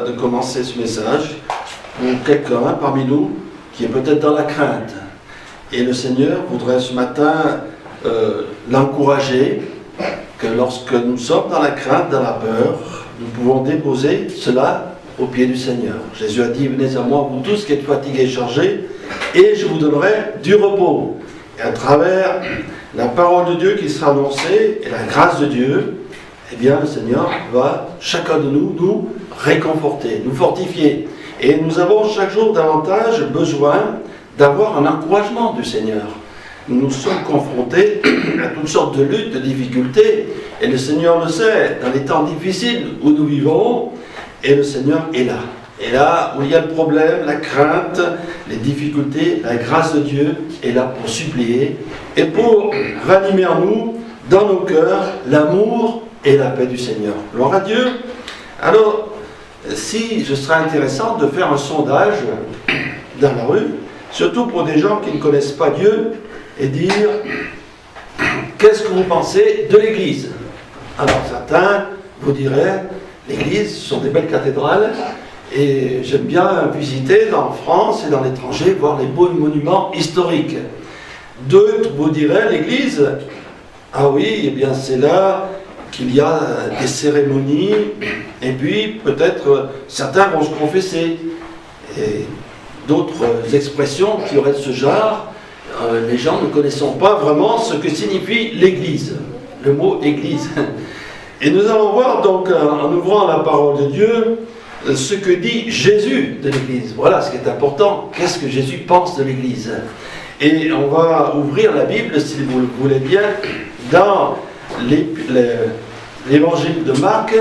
de commencer ce message pour quelqu'un parmi nous qui est peut-être dans la crainte. Et le Seigneur voudrait ce matin l'encourager que lorsque nous sommes dans la crainte, dans la peur, nous pouvons déposer cela au pied du Seigneur. Jésus a dit, venez à moi, vous tous qui êtes fatigués et chargés, et je vous donnerai du repos. Et à travers la parole de Dieu qui sera annoncée et la grâce de Dieu, eh bien le Seigneur va, chacun de nous, nous réconforter, nous fortifier. Et nous avons chaque jour davantage besoin d'avoir un encouragement du Seigneur. Nous sommes confrontés à toutes sortes de luttes, de difficultés, et le Seigneur le sait, dans les temps difficiles où nous vivons, et le Seigneur est là. Et là où il y a le problème, la crainte, les difficultés, la grâce de Dieu est là pour supplier et pour ranimer en nous, dans nos cœurs, l'amour et la paix du Seigneur. Gloire à Dieu. Alors, si je serais intéressant de faire un sondage dans la rue, surtout pour des gens qui ne connaissent pas Dieu, et dire qu'est-ce que vous pensez de l'Église? Alors certains vous diraient l'Église, ce sont des belles cathédrales, et j'aime bien visiter en France et dans l'étranger, voir les beaux monuments historiques. D'autres vous diraient l'Église, ah oui, eh bien c'est là qu'il y a des cérémonies, et puis peut-être certains vont se confesser. Et d'autres expressions qui auraient de ce genre, les gens ne connaissant pas vraiment ce que signifie l'Église, le mot Église. Et nous allons voir donc, en ouvrant la parole de Dieu, ce que dit Jésus de l'Église. Voilà ce qui est important. Qu'est-ce que Jésus pense de l'Église? Et on va ouvrir la Bible, si vous le voulez bien, dans l'évangile de Marc,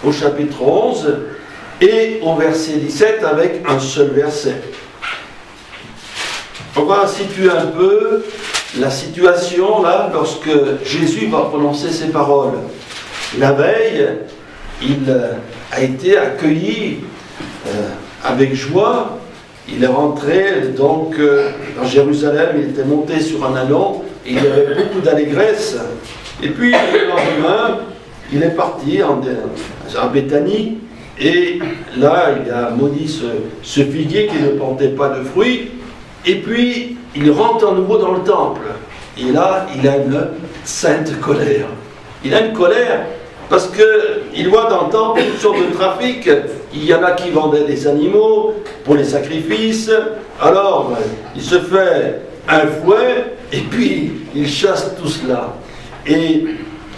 au chapitre 11, et au verset 17, avec un seul verset. On va situer un peu la situation là, lorsque Jésus va prononcer ces paroles. La veille, il a été accueilli avec joie. Il est rentré donc dans Jérusalem, il était monté sur un ânon, et il y avait beaucoup d'allégresse. Et puis le lendemain, il est parti à Béthanie, et là il a maudit ce figuier qui ne portait pas de fruits. Et puis, il rentre à nouveau dans le temple. Et là, il a une sainte colère. Il a une colère parce qu'il voit dans le temple toutes sortes de trafic. Il y en a qui vendaient des animaux pour les sacrifices. Alors, il se fait un fouet et puis il chasse tout cela. Et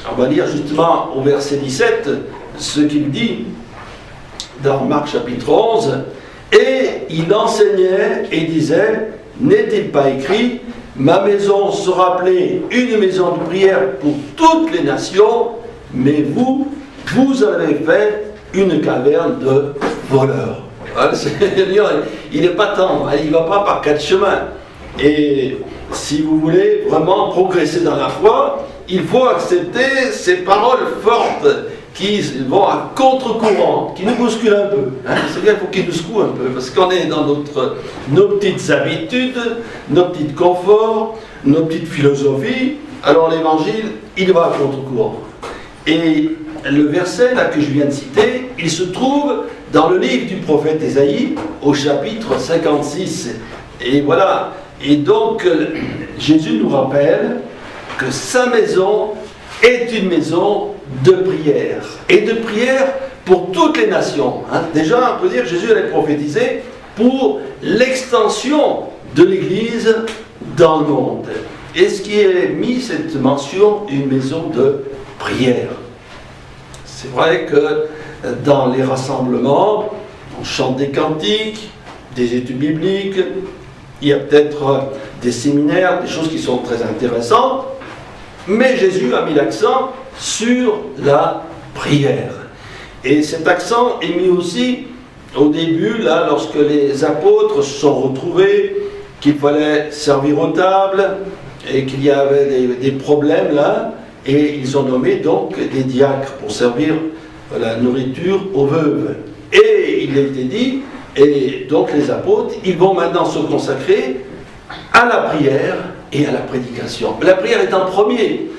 on va lire justement au verset 17 ce qu'il dit dans Marc chapitre 11. Et il enseignait et disait, n'est-il pas écrit, ma maison sera appelée une maison de prière pour toutes les nations, mais vous avez fait une caverne de voleurs. Le Seigneur, il n'est pas tendre, il ne va pas par quatre chemins. Et si vous voulez vraiment progresser dans la foi, il faut accepter ces paroles fortes qui vont à contre-courant, qui nous bousculent un peu. C'est bien, il faut qu'ils nous secouent un peu, parce qu'on est dans nos petites habitudes, nos petits conforts, nos petites philosophies. Alors l'évangile, il va à contre-courant. Et le verset là que je viens de citer, il se trouve dans le livre du prophète Ésaïe, au chapitre 56. Et voilà. Et donc, Jésus nous rappelle que sa maison est une maison de prière. Et de prière pour toutes les nations. Déjà, on peut dire que Jésus allait prophétiser pour l'extension de l'Église dans le monde. Et ce qui est mis, cette mention, une maison de prière. C'est vrai que dans les rassemblements, on chante des cantiques, des études bibliques, il y a peut-être des séminaires, des choses qui sont très intéressantes, mais Jésus a mis l'accent sur la prière. Et cet accent est mis aussi au début, là, lorsque les apôtres se sont retrouvés, qu'il fallait servir aux tables, et qu'il y avait des problèmes là, et ils ont nommé donc des diacres pour servir la nourriture aux veuves. Et il a été dit, et donc les apôtres, ils vont maintenant se consacrer à la prière et à la prédication. La prière est en premier,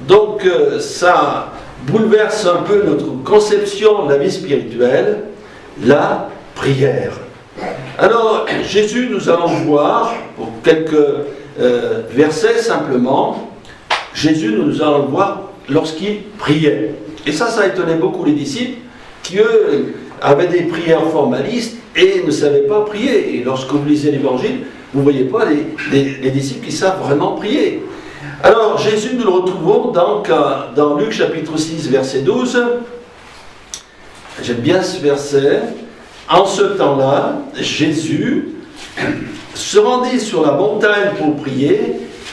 donc ça bouleverse un peu notre conception de la vie spirituelle, la prière. Alors, Jésus, nous allons voir, pour quelques versets simplement, Jésus, nous allons le voir lorsqu'il priait. Et ça a étonné beaucoup les disciples, qui eux avaient des prières formalistes et ne savaient pas prier. Et lorsque vous lisez l'Évangile, vous ne voyez pas les disciples qui savent vraiment prier. Alors, Jésus, nous le retrouvons donc dans Luc chapitre 6, verset 12. J'aime bien ce verset. En ce temps-là, Jésus se rendit sur la montagne pour prier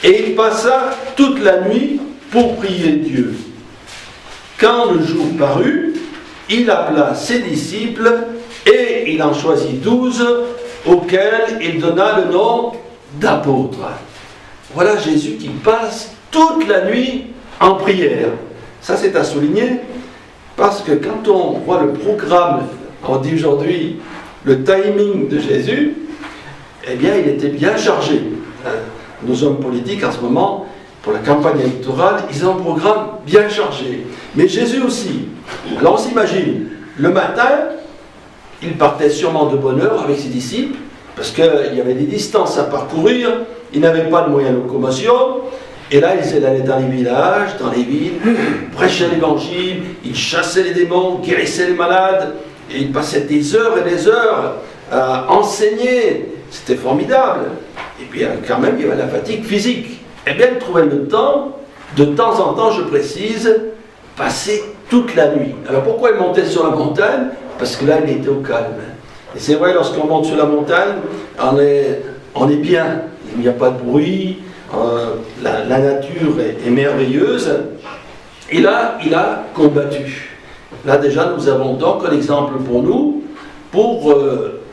et il passa toute la nuit pour prier Dieu. Quand le jour parut, il appela ses disciples et il en choisit 12 auxquels il donna le nom d'apôtres. Voilà Jésus qui passe toute la nuit en prière. Ça, c'est à souligner parce que quand on voit le programme, on dit aujourd'hui le timing de Jésus, eh bien, il était bien chargé. Nos hommes politiques, en ce moment, pour la campagne électorale, ils ont un programme bien chargé. Mais Jésus aussi. Alors, on s'imagine, le matin, il partait sûrement de bonne heure avec ses disciples, parce qu'il y avait des distances à parcourir, il n'avait pas de moyens de locomotion, et là, il allait dans les villages, dans les villes, prêchait l'évangile, il chassait les démons, guérissait les malades, et il passait des heures et des heures à enseigner. C'était formidable. Et puis, quand même, il y avait la fatigue physique. Eh bien, il trouvait le temps, de temps en temps, je précise, passer toute la nuit. Alors, pourquoi il montait sur la montagne? Parce que là, il était au calme. Et c'est vrai, lorsqu'on monte sur la montagne, on est bien. Il n'y a pas de bruit, la nature est merveilleuse. Et là, il a combattu. Là, déjà, nous avons donc un exemple pour nous, pour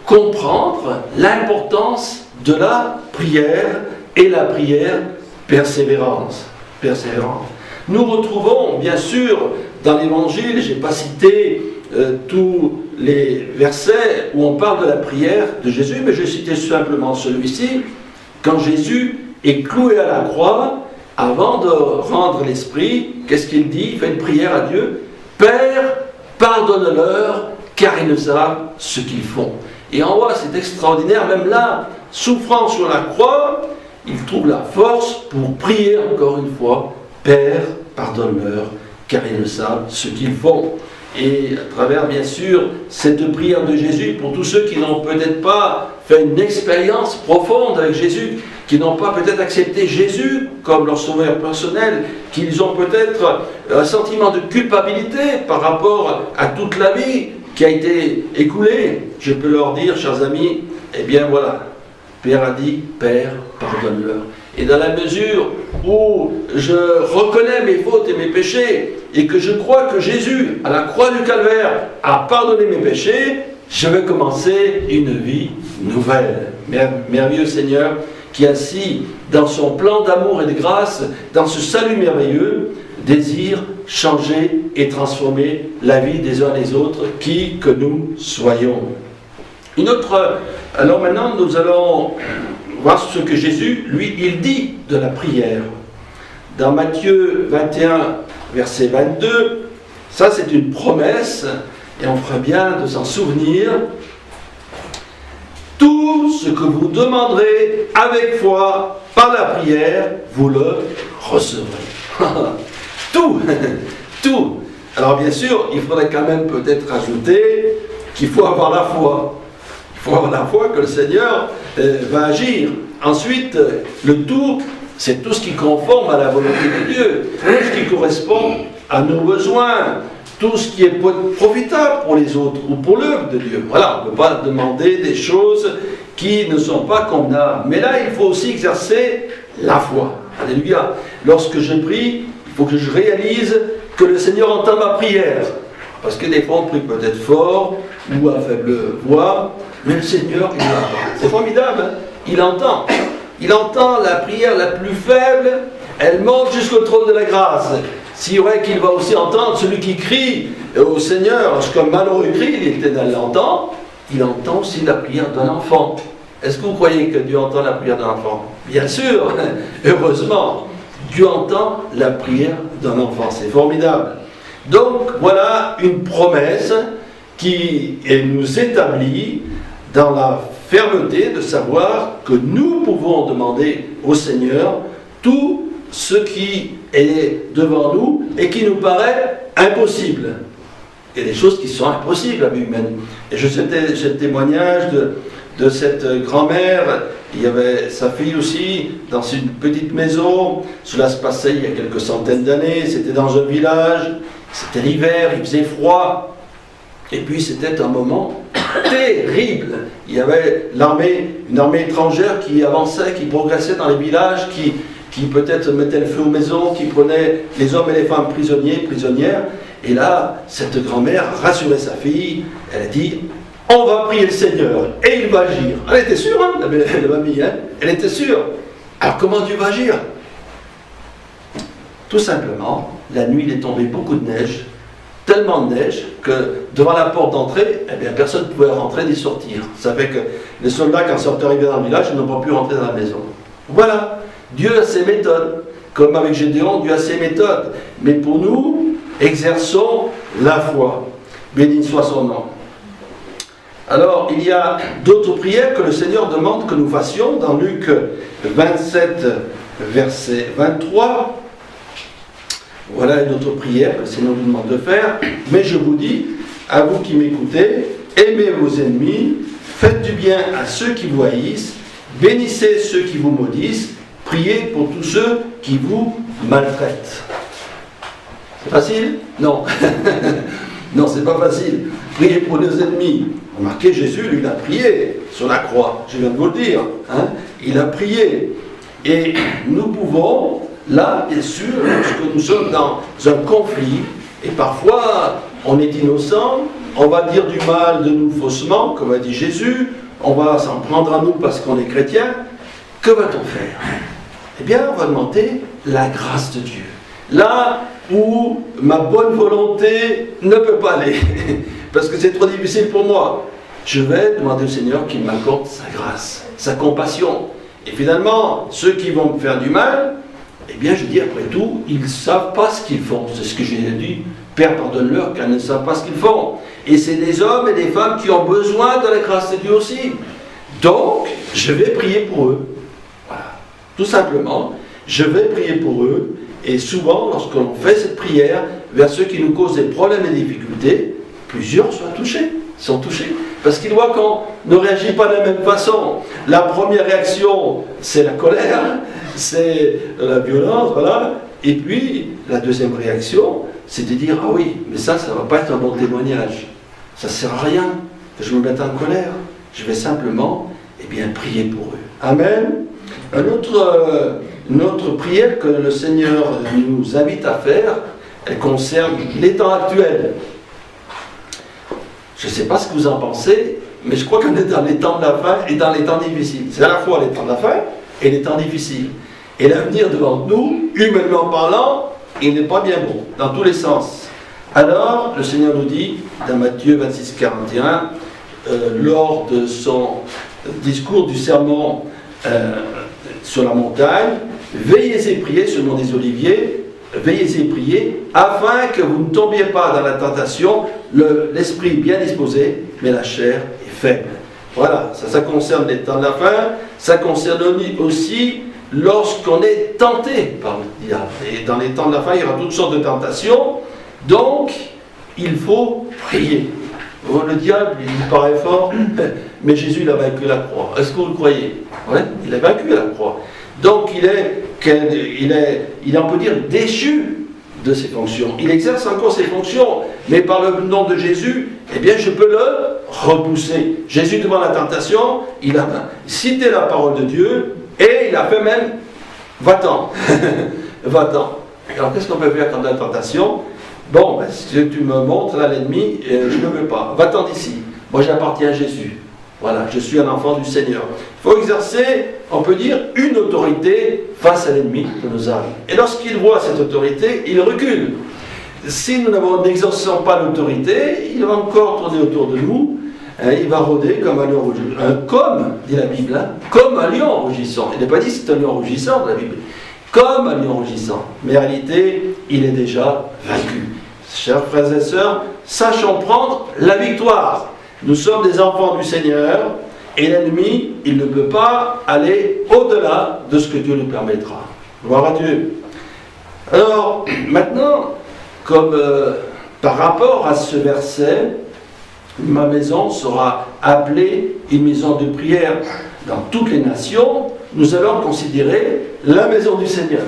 comprendre l'importance de la prière et la prière persévérance. Nous retrouvons, bien sûr, dans l'Évangile, je n'ai pas cité tous les versets où on parle de la prière de Jésus, mais je vais citer simplement celui-ci. Quand Jésus est cloué à la croix, avant de rendre l'esprit, qu'est-ce qu'il dit? Il fait une prière à Dieu. Père, pardonne-leur, car ils ne savent ce qu'ils font. Et en voit, c'est extraordinaire, même là, souffrant sur la croix, il trouve la force pour prier encore une fois. Père, pardonne-leur, car ils ne savent ce qu'ils font. Et à travers, bien sûr, cette prière de Jésus, pour tous ceux qui n'ont peut-être pas fait une expérience profonde avec Jésus, qui n'ont pas peut-être accepté Jésus comme leur sauveur personnel, qu'ils ont peut-être un sentiment de culpabilité par rapport à toute la vie qui a été écoulée, je peux leur dire, chers amis, eh bien voilà, Père a dit, Père, pardonne-leur. Et dans la mesure où je reconnais mes fautes et mes péchés, et que je crois que Jésus, à la croix du Calvaire, a pardonné mes péchés, je vais commencer une vie nouvelle. Merveilleux Seigneur, qui ainsi, dans son plan d'amour et de grâce, dans ce salut merveilleux, désire changer et transformer la vie des uns des autres, qui que nous soyons. Alors maintenant, nous allons voir ce que Jésus, lui, il dit de la prière. Dans Matthieu 21, verset 22, ça c'est une promesse, et on ferait bien de s'en souvenir. Tout ce que vous demanderez avec foi par la prière, vous le recevrez. Tout. Alors bien sûr, il faudrait quand même peut-être rajouter qu'il faut avoir la foi. Il faut avoir la foi que le Seigneur va agir. Ensuite, le tout, c'est tout ce qui conforme à la volonté de Dieu, tout ce qui correspond à nos besoins, tout ce qui est profitable pour les autres ou pour l'œuvre de Dieu. Voilà, on ne peut pas demander des choses qui ne sont pas convenables. Mais là, il faut aussi exercer la foi. Alléluia. Lorsque je prie, il faut que je réalise que le Seigneur entend ma prière. Parce que des fois, on prie peut-être fort ou à faible voix, mais le Seigneur, il entend. C'est formidable, hein? Il entend. Il entend la prière la plus faible, elle monte jusqu'au trône de la grâce. C'est vrai qu'il va aussi entendre celui qui crie au Seigneur, lorsqu'un malheureux crie, l'Éternel l'entend, il entend aussi la prière d'un enfant. Est-ce que vous croyez que Dieu entend la prière d'un enfant? Bien sûr, heureusement, Dieu entend la prière d'un enfant, c'est formidable. Donc voilà une promesse qui nous établit dans la fermeté de savoir que nous pouvons demander au Seigneur tout ce qui est devant nous et qui nous paraît impossible. Il y a des choses qui sont impossibles à la vue humaine. Et j'ai le témoignage de cette grand-mère. Il y avait sa fille aussi dans une petite maison. Cela se passait il y a quelques centaines d'années. C'était dans un village. C'était l'hiver, il faisait froid. Et puis c'était un moment terrible. Il y avait une armée étrangère qui avançait, qui progressait dans les villages, qui peut-être mettait le feu aux maisons, qui prenait les hommes et les femmes prisonniers, prisonnières. Et là, cette grand-mère rassurait sa fille. Elle a dit, on va prier le Seigneur et il va agir. Elle était sûre, hein, la mamie, hein, elle était sûre. Alors comment Dieu va agir? Tout simplement, la nuit il est tombé beaucoup de neige, tellement de neige que devant la porte d'entrée, eh bien, personne ne pouvait rentrer ni sortir. Ça fait que les soldats, quand sont arrivés dans le village, ils n'ont pas pu rentrer dans la maison. Voilà, Dieu a ses méthodes. Comme avec Gédéon, Dieu a ses méthodes. Mais pour nous, exerçons la foi. Béni soit son nom. Alors, il y a d'autres prières que le Seigneur demande que nous fassions dans Luc 27, verset 23. Voilà une autre prière que le Seigneur nous demande de faire. Mais je vous dis, à vous qui m'écoutez, aimez vos ennemis, faites du bien à ceux qui vous haïssent, bénissez ceux qui vous maudissent, priez pour tous ceux qui vous maltraitent. C'est facile? Non. Non, c'est pas facile. Priez pour nos ennemis. Remarquez, Jésus, lui, il a prié sur la croix. Je viens de vous le dire. Hein? Il a prié. Et nous pouvons, là, bien sûr, lorsque nous sommes dans un conflit, et parfois on est innocent, on va dire du mal de nous faussement, comme a dit Jésus, on va s'en prendre à nous parce qu'on est chrétien. Que va-t-on faire? Eh bien, on va demander la grâce de Dieu. Là où ma bonne volonté ne peut pas aller, parce que c'est trop difficile pour moi, je vais demander au Seigneur qu'il m'accorde sa grâce, sa compassion. Et finalement, ceux qui vont me faire du mal, eh bien, je dis après tout, ils ne savent pas ce qu'ils font. C'est ce que j'ai dit. Père, pardonne-leur, car ils ne savent pas ce qu'ils font. Et c'est des hommes et des femmes qui ont besoin de la grâce de Dieu aussi. Donc, je vais prier pour eux. Voilà. Tout simplement, je vais prier pour eux. Et souvent, lorsqu'on fait cette prière vers ceux qui nous causent des problèmes et des difficultés, plusieurs sont touchés. Parce qu'ils voient qu'on ne réagit pas de la même façon. La première réaction, c'est la colère, c'est la violence, voilà. Et puis, la deuxième réaction, c'est de dire, ah oui, mais ça ne va pas être un bon témoignage. Ça ne sert à rien que je me mette en colère. Je vais simplement, eh bien, prier pour eux. Amen. Une autre prière que le Seigneur nous invite à faire, elle concerne les temps actuels. Je ne sais pas ce que vous en pensez, mais je crois qu'on est dans les temps de la fin et dans les temps difficiles. C'est à la fois les temps de la fin et les temps difficiles. Et l'avenir devant nous, humainement parlant, il n'est pas bien bon, dans tous les sens. Alors, le Seigneur nous dit, dans Matthieu 26, 41, lors de son discours du sermon sur la montagne, veillez et priez sur le mont des Oliviers, veillez et priez, afin que vous ne tombiez pas dans la tentation, l'esprit bien disposé, mais la chair est faible. Voilà, ça concerne les temps de la fin, ça concerne aussi lorsqu'on est tenté par le diable. Et dans les temps de la fin, il y aura toutes sortes de tentations, donc il faut prier. Le diable, il paraît fort, mais Jésus, il a vaincu la croix. Est-ce que vous le croyez? Ouais, il a vaincu la croix. Donc il est, on peut dire, déchu de ses fonctions. Il exerce encore ses fonctions, mais par le nom de Jésus, eh bien, je peux le repousser. Jésus, devant la tentation, il a cité la parole de Dieu, et il a fait même, va-t'en, va-t'en. Alors qu'est-ce qu'on peut faire quand on a la tentation? Bon, ben, si tu me montres là l'ennemi, je ne veux pas. Va-t'en d'ici. Moi, j'appartiens à Jésus. Voilà, je suis un enfant du Seigneur. Il faut exercer, on peut dire, une autorité face à l'ennemi qui nous arrive. Et lorsqu'il voit cette autorité, il recule. Si nous n'exerçons pas l'autorité, il va encore tourner autour de nous. Il va rôder comme un lion rugissant. Comme, dit la Bible, hein, comme un lion rugissant. Il n'est pas dit c'est un lion rugissant dans la Bible. Comme un lion rugissant. Mais en réalité, il est déjà vaincu. chers frères et sœurs, sachons prendre la victoire. Nous sommes des enfants du Seigneur, et l'ennemi, il ne peut pas aller au-delà de ce que Dieu lui permettra. Gloire à Dieu. Alors, maintenant, comme par rapport à ce verset, ma maison sera appelée une maison de prière dans toutes les nations, nous allons considérer la maison du Seigneur.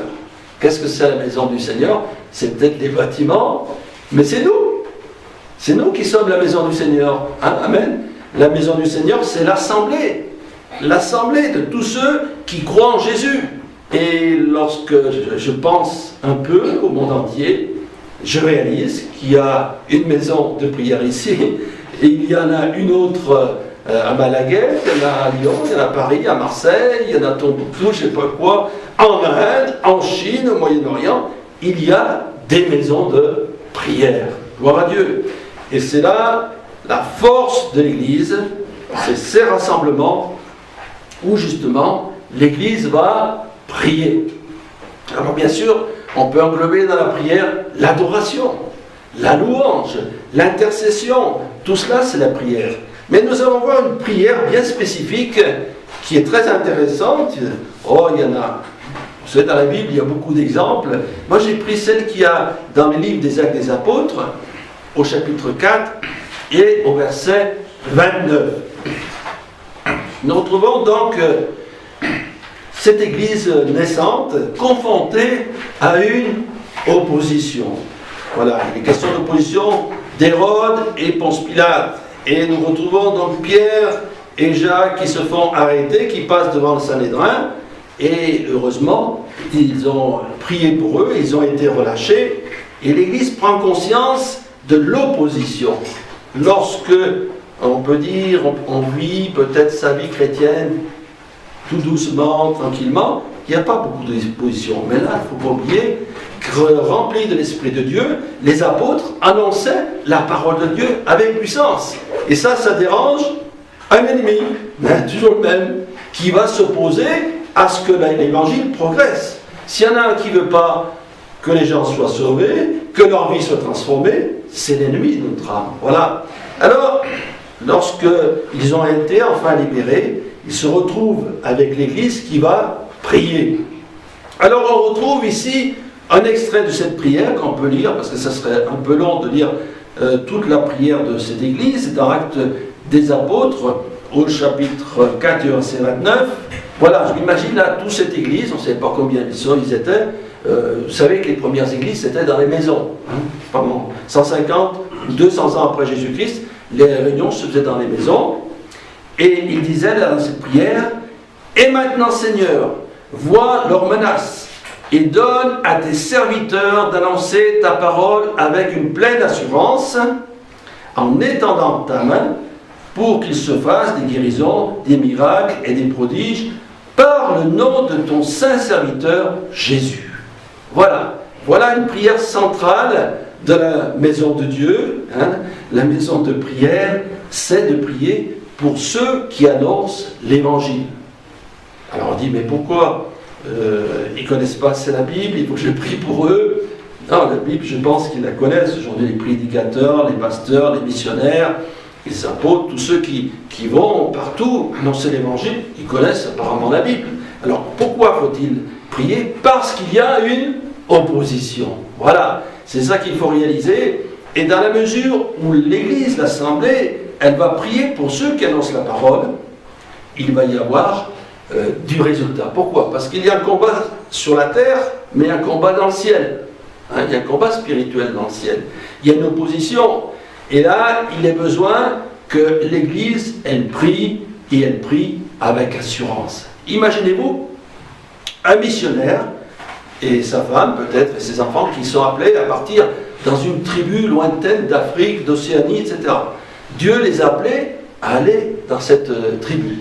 Qu'est-ce que c'est la maison du Seigneur? C'est peut-être des bâtiments, mais c'est nous. C'est nous qui sommes la maison du Seigneur. Hein? Amen. La maison du Seigneur, c'est l'assemblée. L'assemblée de tous ceux qui croient en Jésus. Et lorsque je pense un peu au monde entier, je réalise qu'il y a une maison de prière ici, et il y en a une autre à Malaguet, il y en a à Lyon, il y en a à Paris, à Marseille, il y en a à Tombouctou, je ne sais pas quoi, en Inde, en Chine, au Moyen-Orient, il y a des maisons de prière. Gloire à Dieu. Et c'est là la force de l'Église, c'est ces rassemblements où justement l'Église va prier. Alors bien sûr, on peut englober dans la prière l'adoration, la louange, l'intercession, tout cela c'est la prière. Mais nous allons voir une prière bien spécifique qui est très intéressante. Oh, il y en a. Vous savez, dans la Bible, il y a beaucoup d'exemples. Moi, j'ai pris celle qu'il y a dans les livres des Actes des Apôtres, au chapitre 4 et au verset 29. Nous retrouvons donc cette église naissante confrontée à une opposition. Voilà, il est question d'opposition d'Hérode et Ponce Pilate. Et nous retrouvons donc Pierre et Jacques qui se font arrêter, qui passent devant le Sanhédrin. Et heureusement, ils ont prié pour eux, ils ont été relâchés. Et l'Église prend conscience de l'opposition. Lorsque, on peut dire, on vit peut-être sa vie chrétienne tout doucement, tranquillement, il n'y a pas beaucoup d'opposition. Mais là, il ne faut pas oublier que, remplis de l'Esprit de Dieu, les apôtres annonçaient la parole de Dieu avec puissance. Et ça dérange un ennemi, toujours le même, qui va s'opposer à ce que l'évangile progresse. S'il y en a un qui ne veut pas que les gens soient sauvés, que leur vie soit transformée, c'est l'ennemi de notre âme. Voilà. Alors, lorsqu'ils ont été enfin libérés, ils se retrouvent avec l'Église qui va prier. Alors, on retrouve ici un extrait de cette prière qu'on peut lire, parce que ça serait un peu long de lire toute la prière de cette Église. C'est dans Actes des Apôtres, au chapitre 4, verset 29. Voilà, je m'imagine là, toute cette Église, on ne savait pas combien ils étaient. Vous savez que les premières églises, c'était dans les maisons. Pardon, 150, 200 ans après Jésus-Christ, les réunions se faisaient dans les maisons. Et il disait là, dans cette prière, « Et maintenant, Seigneur, vois leurs menaces et donne à tes serviteurs d'annoncer ta parole avec une pleine assurance, en étendant ta main, pour qu'ils se fassent des guérisons, des miracles et des prodiges, par le nom de ton saint serviteur Jésus. » Voilà une prière centrale de la maison de Dieu. La maison de prière, c'est de prier pour ceux qui annoncent l'Évangile. Alors on dit, mais pourquoi ils ne connaissent pas assez la Bible, il faut que je prie pour eux. Non, la Bible, je pense qu'ils la connaissent. Aujourd'hui, les prédicateurs, les pasteurs, les missionnaires, les apôtres, tous ceux qui vont partout annoncer l'Évangile, ils connaissent apparemment la Bible. Alors pourquoi faut-il prier? Parce qu'il y a une opposition. Voilà, c'est ça qu'il faut réaliser. Et dans la mesure où l'Église, l'Assemblée, elle va prier pour ceux qui annoncent la parole, il va y avoir du résultat. Pourquoi? Parce qu'il y a un combat sur la terre, mais un combat dans le ciel. Il y a un combat spirituel dans le ciel. Il y a une opposition. Et là, il est besoin que l'Église, elle prie, et elle prie avec assurance. Imaginez-vous un missionnaire et sa femme, peut-être, et ses enfants qui sont appelés à partir dans une tribu lointaine d'Afrique, d'Océanie, etc. Dieu les a appelés à aller dans cette tribu.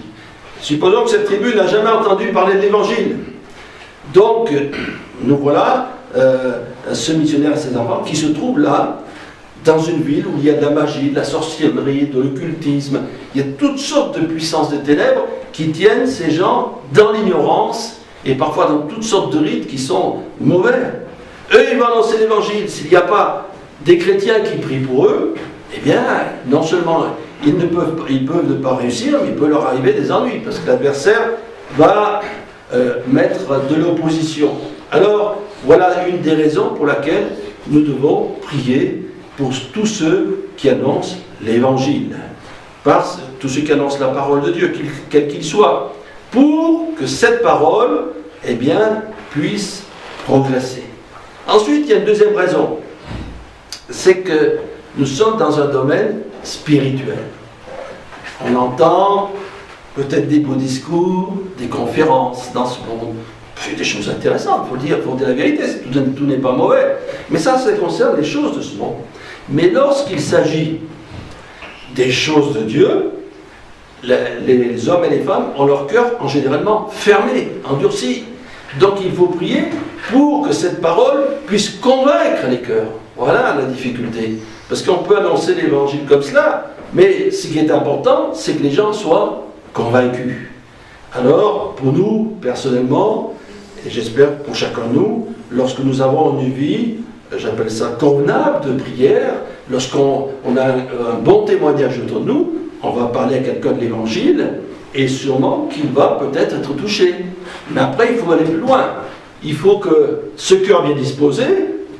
Supposons que cette tribu n'a jamais entendu parler de l'Évangile. Donc, nous voilà, ce missionnaire et ses enfants qui se trouvent là, dans une ville où il y a de la magie, de la sorcellerie, de l'occultisme. Il y a toutes sortes de puissances des ténèbres qui tiennent ces gens dans l'ignorance et parfois dans toutes sortes de rites qui sont mauvais. Eux, ils vont annoncer l'Évangile. S'il n'y a pas des chrétiens qui prient pour eux, eh bien, non seulement ils peuvent ne pas réussir, mais il peut leur arriver des ennuis, parce que l'adversaire va mettre de l'opposition. Alors, voilà une des raisons pour laquelle nous devons prier pour tous ceux qui annoncent l'Évangile, tous ceux qui annoncent la parole de Dieu, quel qu'il soit, pour que cette parole, eh bien, puisse progresser. Ensuite, il y a une deuxième raison, c'est que nous sommes dans un domaine spirituel. On entend peut-être des beaux discours, des conférences dans ce monde. C'est des choses intéressantes, il faut dire la vérité, tout n'est pas mauvais. Mais ça concerne les choses de ce monde. Mais lorsqu'il s'agit des choses de Dieu, les hommes et les femmes ont leur cœur en généralement fermé, endurci. Donc il faut prier pour que cette parole puisse convaincre les cœurs. Voilà la difficulté. Parce qu'on peut annoncer l'évangile comme cela, mais ce qui est important, c'est que les gens soient convaincus. Alors, pour nous, personnellement, et j'espère pour chacun de nous, lorsque nous avons une vie, j'appelle ça convenable de prière, lorsqu'on a un bon témoignage autour de nous, on va parler à quelqu'un de l'évangile, et sûrement qu'il va peut-être être touché. Mais après, il faut aller plus loin. Il faut que ce cœur bien disposé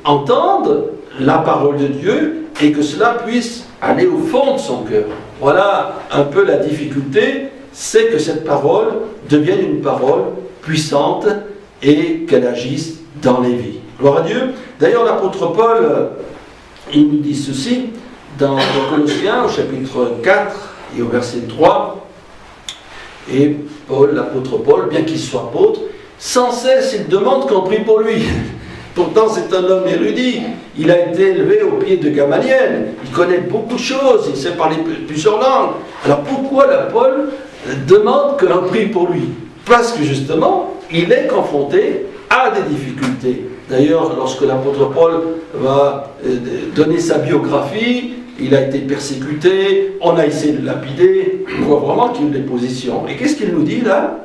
entende la parole de Dieu et que cela puisse aller au fond de son cœur. Voilà un peu la difficulté, c'est que cette parole devienne une parole puissante et qu'elle agisse dans les vies. Gloire à Dieu. D'ailleurs, l'apôtre Paul, il nous dit ceci dans Colossiens, au chapitre 4 et au verset 3. Et Paul, l'apôtre Paul, bien qu'il soit apôtre, sans cesse il demande qu'on prie pour lui. Pourtant, c'est un homme érudit. Il a été élevé au pied de Gamaliel. Il connaît beaucoup de choses. Il sait parler plusieurs langues. Alors pourquoi Paul demande que l'on prie pour lui? Parce que justement, il est confronté à des difficultés. D'ailleurs, lorsque l'apôtre Paul va donner sa biographie, il a été persécuté, on a essayé de le lapider. On voit vraiment qu'il y a des positions. Et qu'est-ce qu'il nous dit là?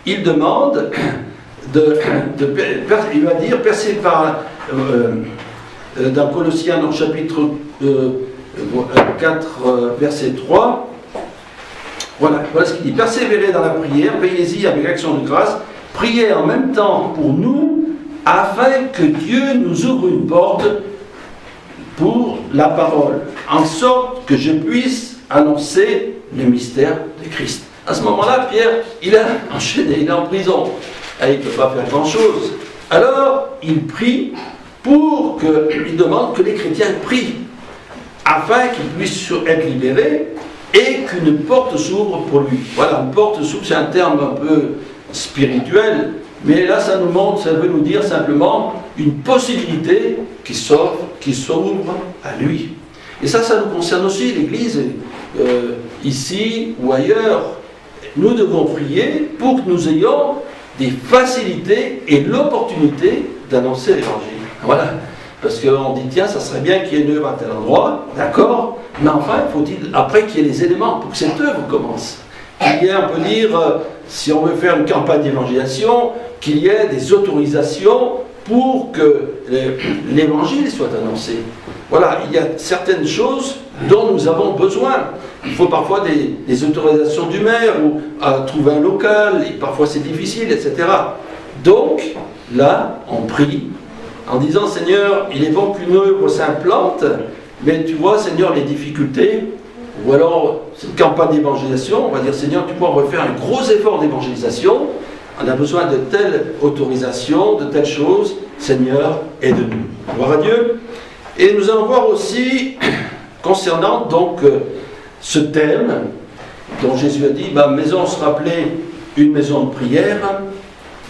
Il demande... il va dire, percé par dans Colossiens, dans le chapitre 4, verset 3, voilà ce qu'il dit. Persévérez dans la prière, veillez-y avec action de grâce, priez en même temps pour nous, afin que Dieu nous ouvre une porte pour la parole, en sorte que je puisse annoncer le mystère de Christ. À ce moment-là, Pierre, il est enchaîné, il est en prison. Et il ne peut pas faire grand-chose. Alors, il prie il demande que les chrétiens prient, afin qu'ils puissent être libérés et qu'une porte s'ouvre pour lui. Voilà, une porte s'ouvre, c'est un terme un peu spirituel, mais là, ça veut nous dire simplement une possibilité qui s'ouvre à lui. Et ça nous concerne aussi, l'Église, ici ou ailleurs. Nous devons prier pour que nous ayons des facilités et l'opportunité d'annoncer l'Évangile. Voilà. Parce qu'on dit, tiens, ça serait bien qu'il y ait une œuvre à tel endroit, d'accord, mais enfin, faut-il après qu'il y ait les éléments pour que cette œuvre commence. Qu'il y ait, on peut dire, si on veut faire une campagne d'évangélisation, qu'il y ait des autorisations pour que l'Évangile soit annoncé. Voilà, il y a certaines choses dont nous avons besoin. Il faut parfois des autorisations du maire ou à trouver un local, et parfois c'est difficile, etc. Donc, là, on prie en disant, Seigneur, il est bon qu'une œuvre s'implante, mais tu vois, Seigneur, les difficultés, ou alors cette campagne d'évangélisation, on va dire, Seigneur, tu vois, on va faire un gros effort d'évangélisation, on a besoin de telle autorisation, de telle chose, Seigneur, aide-nous. Gloire à Dieu. Et nous allons voir aussi, concernant donc ce thème, dont Jésus a dit, ma maison sera appelée une maison de prière,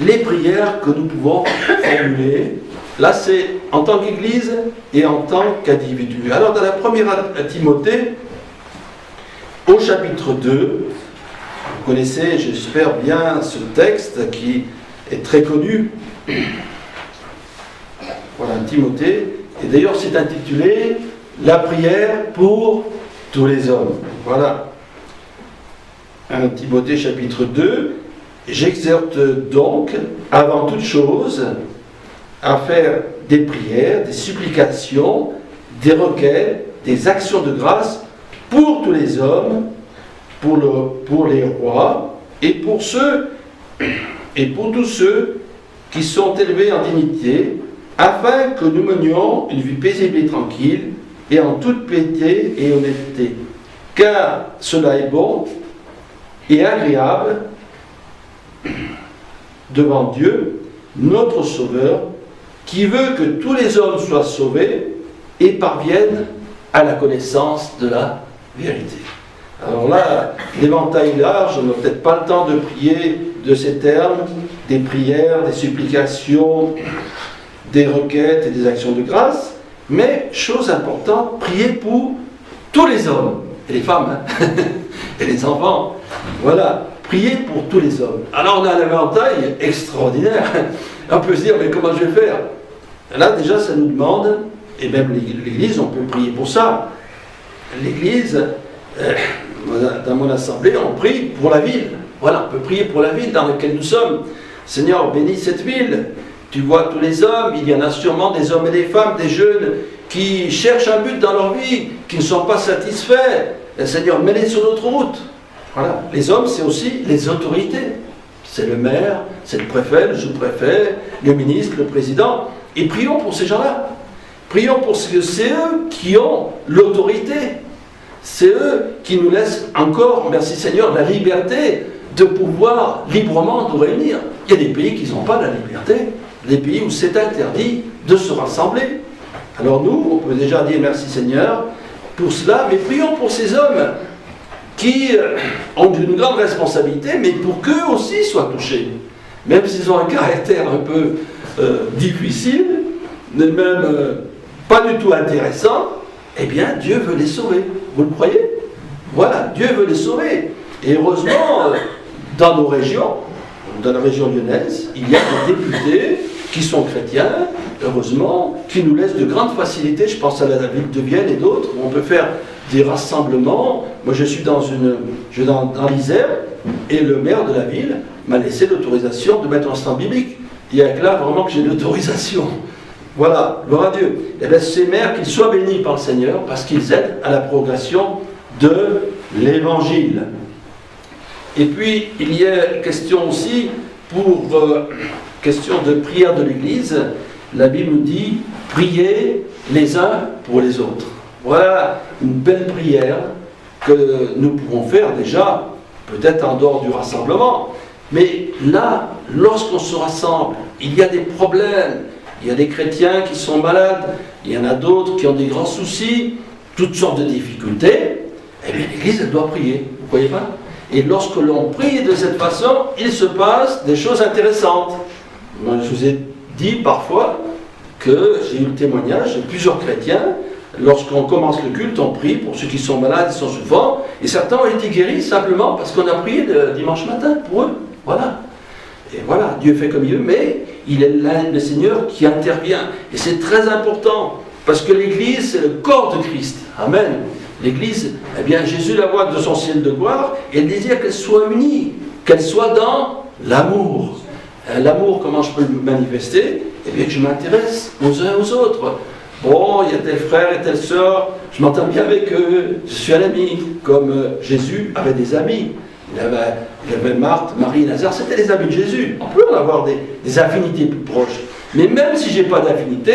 les prières que nous pouvons formuler. Là, c'est en tant qu'Église et en tant qu'individu. Alors, dans la première Timothée, au chapitre 2, vous connaissez, j'espère bien, ce texte qui est très connu. Voilà, Timothée. Et d'ailleurs, c'est intitulé « La prière pour tous les hommes ». Voilà. 1 Timothée, chapitre 2. « J'exhorte donc, avant toute chose, à faire des prières, des supplications, des requêtes, des actions de grâce pour tous les hommes, pour les rois et pour tous ceux qui sont élevés en dignité, afin que nous menions une vie paisible et tranquille, et en toute piété et honnêteté. Car cela est bon et agréable devant Dieu, notre Sauveur, qui veut que tous les hommes soient sauvés et parviennent à la connaissance de la vérité. Alors là, l'éventail est large, on n'a peut-être pas le temps de prier de ces termes, des prières, des supplications, des requêtes et des actions de grâce, mais, chose importante, prier pour tous les hommes, et les femmes, hein, et les enfants. Voilà, prier pour tous les hommes. Alors on a un éventail extraordinaire. On peut se dire, mais comment je vais faire? Là, déjà, ça nous demande, et même l'Église, on peut prier pour ça. L'Église, dans mon assemblée, on prie pour la ville. Voilà, on peut prier pour la ville dans laquelle nous sommes. Seigneur, bénis cette ville. Tu vois tous les hommes, il y en a sûrement des hommes et des femmes, des jeunes qui cherchent un but dans leur vie, qui ne sont pas satisfaits. Seigneur, mets-les sur notre route. Voilà. Les hommes, c'est aussi les autorités. C'est le maire, c'est le préfet, le sous-préfet, le ministre, le président. Et prions pour ces gens-là. Prions pour ce que c'est eux qui ont l'autorité. C'est eux qui nous laissent encore, merci Seigneur, la liberté de pouvoir librement nous réunir. Il y a des pays qui n'ont pas la liberté, des pays où c'est interdit de se rassembler. Alors nous, on peut déjà dire merci Seigneur pour cela, mais prions pour ces hommes qui ont une grande responsabilité, mais pour qu'eux aussi soient touchés. Même s'ils ont un caractère un peu difficile, même pas du tout intéressant, eh bien Dieu veut les sauver. Vous le croyez? Voilà, Dieu veut les sauver. Et heureusement, dans nos régions, dans la région lyonnaise, il y a des députés qui sont chrétiens, heureusement, qui nous laissent de grandes facilités. Je pense à la ville de Vienne et d'autres, où on peut faire des rassemblements. Moi, je suis dans l'Isère, et le maire de la ville m'a laissé l'autorisation de mettre un stand biblique. Il y a que là vraiment que j'ai l'autorisation. Voilà, gloire à Dieu. Et bien, ces maires, qu'ils soient bénis par le Seigneur, parce qu'ils aident à la progression de l'Évangile. Et puis, il y a question aussi, pour question de prière de l'Église, la Bible nous dit, priez les uns pour les autres. Voilà une belle prière que nous pouvons faire déjà, peut-être en dehors du rassemblement. Mais là, lorsqu'on se rassemble, il y a des problèmes, il y a des chrétiens qui sont malades, il y en a d'autres qui ont des grands soucis, toutes sortes de difficultés, eh bien l'Église, elle doit prier, vous ne croyez pas? Et lorsque l'on prie de cette façon, il se passe des choses intéressantes. Moi, je vous ai dit parfois que j'ai eu le témoignage de plusieurs chrétiens. Lorsqu'on commence le culte, on prie pour ceux qui sont malades, qui sont souffrants, et certains ont été guéris simplement parce qu'on a prié le dimanche matin pour eux. Voilà. Et voilà, Dieu fait comme il veut, mais il est là, le Seigneur qui intervient. Et c'est très important, parce que l'Église, c'est le corps de Christ. Amen. L'Église, eh bien, Jésus la voit de son ciel de gloire, et il désire qu'elle soit unie, qu'elle soit dans l'amour. L'amour, comment je peux le manifester? Eh bien, que je m'intéresse aux uns aux autres. Bon, il y a tel frère et telle sœur, je m'entends bien avec eux, je suis un ami, comme Jésus avait des amis. Il avait Marthe, Marie, Lazare, c'était les amis de Jésus. On peut en avoir des affinités plus proches. Mais même si je n'ai pas d'affinité,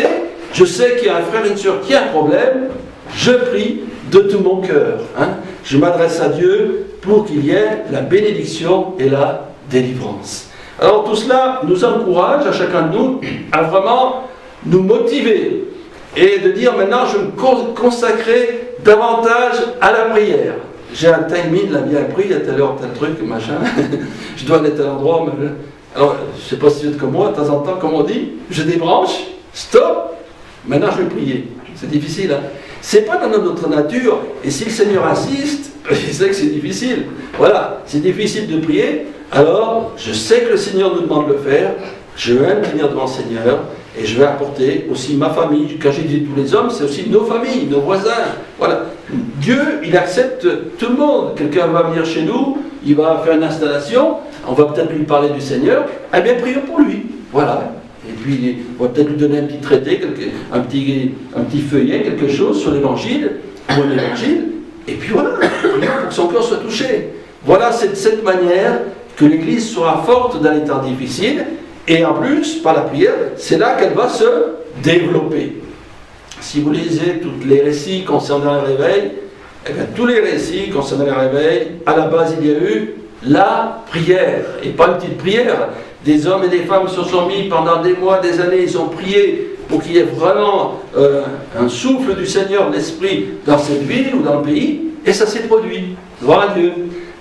je sais qu'il y a un frère et une sœur qui a un problème, je prie de tout mon cœur. Hein. Je m'adresse à Dieu pour qu'il y ait la bénédiction et la délivrance. Alors tout cela nous encourage à chacun de nous à vraiment nous motiver et de dire maintenant je vais me consacrer davantage à la prière. J'ai un timing, il a bien pris, à telle heure, tel truc, machin. Je dois aller à tel endroit. Alors, je ne sais pas si vous êtes comme moi, de temps en temps, comme on dit, je débranche, stop, maintenant je vais prier. C'est difficile, hein. C'est pas dans notre nature, et si le Seigneur insiste, je sais que c'est difficile. Voilà, c'est difficile de prier, alors je sais que le Seigneur nous demande de le faire, je vais me tenir devant le Seigneur, et je vais apporter aussi ma famille. Quand j'ai dit tous les hommes, c'est aussi nos familles, nos voisins. Voilà. Dieu, il accepte tout le monde. Quelqu'un va venir chez nous, il va faire une installation, on va peut-être lui parler du Seigneur. Eh bien, prions pour lui. Voilà. Et puis, on va peut-être lui donner un petit traité, un petit feuillet, quelque chose sur l'évangile, ou un évangile, et puis voilà, pour que son cœur soit touché. Voilà, c'est de cette manière que l'Église sera forte dans les temps difficiles, et en plus, par la prière, c'est là qu'elle va se développer. Si vous lisez tous les récits concernant le réveil, eh bien, tous les récits concernant le réveil, à la base, il y a eu la prière, et pas une petite prière. Des hommes et des femmes se sont mis pendant des mois, des années, ils ont prié pour qu'il y ait vraiment un souffle du Seigneur, l'Esprit, dans cette ville ou dans le pays, et ça s'est produit. Gloire à Dieu.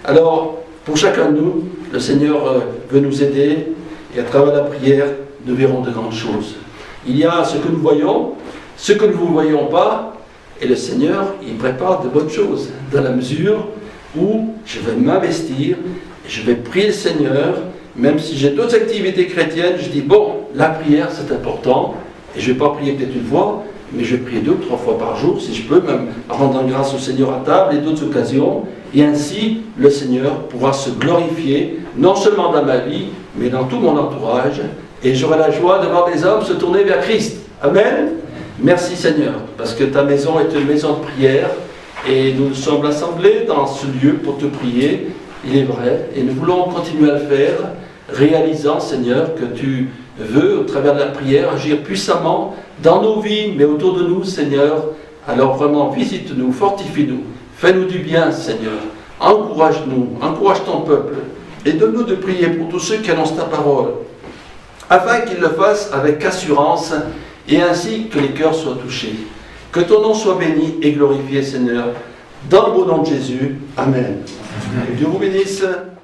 Alors, pour chacun de nous, le Seigneur veut nous aider, et à travers la prière, nous verrons de grandes choses. Il y a ce que nous voyons, ce que nous ne voyons pas, et le Seigneur, il prépare de bonnes choses, dans la mesure où je vais m'investir, je vais prier le Seigneur, même si j'ai d'autres activités chrétiennes, je dis, bon, la prière c'est important, et je ne vais pas prier peut-être une fois, mais je vais prier 2 ou 3 fois par jour, si je peux, même rendre grâce au Seigneur à table et d'autres occasions, et ainsi le Seigneur pourra se glorifier, non seulement dans ma vie, mais dans tout mon entourage, et j'aurai la joie de voir des hommes se tourner vers Christ. Amen. Merci Seigneur, parce que ta maison est une maison de prière, et nous nous sommes assemblés dans ce lieu pour te prier, il est vrai, et nous voulons continuer à le faire, réalisant, Seigneur, que tu veux, au travers de la prière, agir puissamment dans nos vies, mais autour de nous, Seigneur. Alors vraiment, visite-nous, fortifie-nous, fais-nous du bien, Seigneur. Encourage-nous, encourage ton peuple, et donne-nous de prier pour tous ceux qui annoncent ta parole, afin qu'ils le fassent avec assurance, et ainsi que les cœurs soient touchés. Que ton nom soit béni et glorifié, Seigneur, dans le beau nom de Jésus. Amen. Dieu vous bénisse.